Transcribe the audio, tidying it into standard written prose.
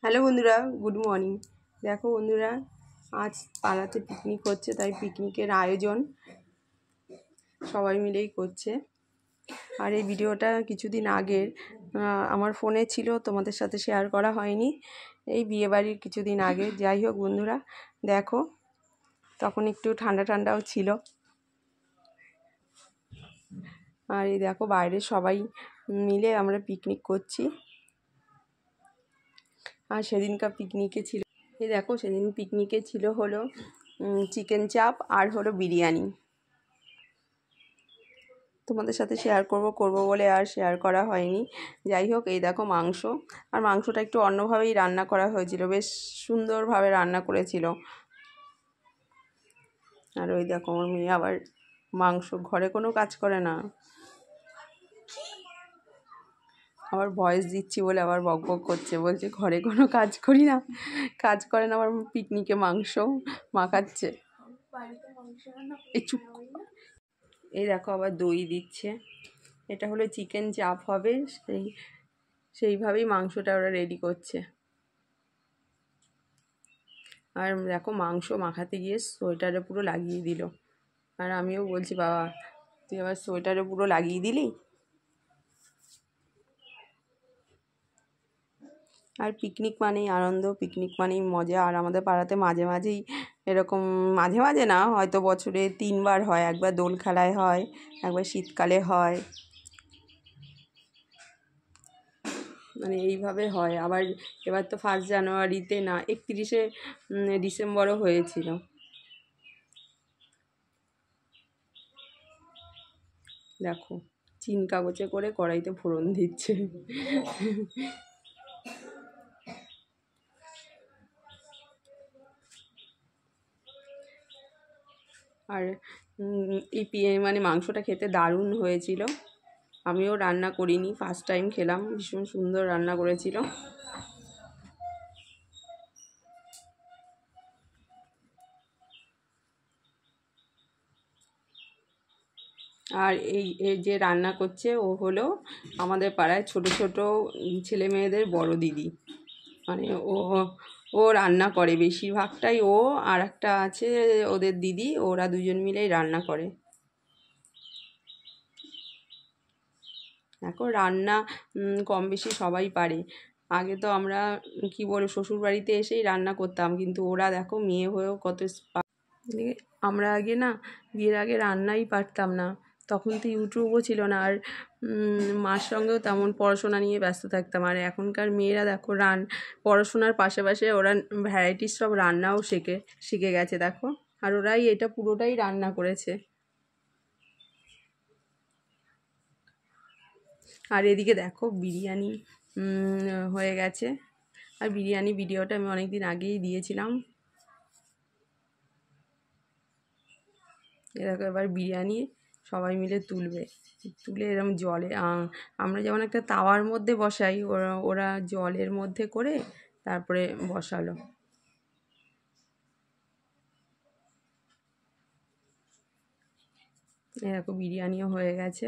Hello বন্ধুরা, good morning. দেখো বন্ধুরা, আজ পাড়াতে পিকনিক হচ্ছে, তাই পিকনিকের আয়োজন সবাই মিলেই করছে। আর এই ভিডিওটা কিছুদিন আগের আমার ফোনে ছিল, তোমাদের সাথে শেয়ার করা হয়নি। এই বিয়েবাড়ির কিছুদিন আগে। যাই হোক বন্ধুরা, দেখো তখন একটু ঠান্ডা ঠান্ডাও ছিল। আর এই দেখো বাইরে সবাই মিলে আমরা পিকনিক করছি। আর সেদিনকার পিকনিকে ছিল, এই দেখো সেদিন পিকনিকে ছিল হলো চিকেন চাপ আর হলো বিরিয়ানি। তোমাদের সাথে শেয়ার করব বলে আর শেয়ার করা হয়নি। যাই হোক, এই দেখো মাংস। আর মাংসটা একটু অন্যভাবেই রান্না করা হয়েছিল, বেশ সুন্দরভাবে রান্না করেছিল। আর ওই দেখো আমার মেয়ে আবার মাংস, ঘরে কোনো কাজ করে না, আবার ভয়েস দিচ্ছি বলে আবার বক বক করছে, বলছে ঘরে কোনো কাজ করি না, কাজ করে না, আবার পিকনিকে মাংস মাখাচ্ছে। এই চুপ। এই দেখো আবার দই দিচ্ছে। এটা হলো চিকেন চাপ হবে, সেইভাবেই মাংসটা ওরা রেডি করছে। আর দেখো মাংস মাখাতে গিয়ে সোয়েটারে পুরো লাগিয়ে দিল। আর আমিও বলছি, বাবা তুই আবার সোয়েটারে পুরো লাগিয়ে দিলি। আর পিকনিক মানেই আনন্দ, পিকনিক মানেই মজা। আর আমাদের পাড়াতে মাঝে মাঝেই এরকম, মাঝে মাঝে না, হয়তো বছরে 3বার হয়। একবার দোল খেলায় হয়, একবার শীতকালে হয়, মানে এইভাবে হয়। আবার এবার তো 1 জানুয়ারিতে না, 31শে ডিসেম্বরও হয়েছিল। দেখো চিন কাগজে করে কড়াইতে ফোড়ন দিচ্ছে। আর মানে মাংসটা খেতে দারুণ হয়েছিল। আমিও রান্না করিনি, ফার্স্ট টাইম খেলাম, ভীষণ সুন্দর রান্না করেছিল। আর এই যে রান্না করছে ও হলো আমাদের পাড়ায় ছোট ছোট ছেলে মেয়েদের বড় দিদি। মানে ও রান্না করে বেশিরভাগটাই, ও আর একটা আছে ওদের দিদি, ওরা দুজন মিলেই রান্না করে। দেখো রান্না কম বেশি সবাই পারে। আগে তো আমরা কি বলে শ্বশুর বাড়িতে এসেই রান্না করতাম, কিন্তু ওরা দেখো মেয়ে হয়েও কত। আমরা আগে না, বিয়ের আগে রান্নাই পারতাম না, তখন তো ইউটিউবও ছিল না। আর মার সঙ্গেও তেমন পড়াশোনা নিয়ে ব্যস্ত থাকতাম। আর এখনকার মেয়েরা দেখো পড়াশোনার পাশে ওরা ভ্যারাইটিস সব রান্নাও শিখে গেছে দেখো। আর ওরাই এটা পুরোটাই রান্না করেছে। আর এদিকে দেখো বিরিয়ানি হয়ে গেছে। আর বিরিয়ানি ভিডিওটা আমি অনেক দিন আগেই দিয়েছিলাম। এরকম এবার বিরিয়ানি সবাই মিলে তুলে এরকম জলে, আমরা যেমন একটা তাওয়ার মধ্যে বসাই, ওরা জলের মধ্যে করে তারপরে বসালো। এরকম বিরিয়ানিও হয়ে গেছে।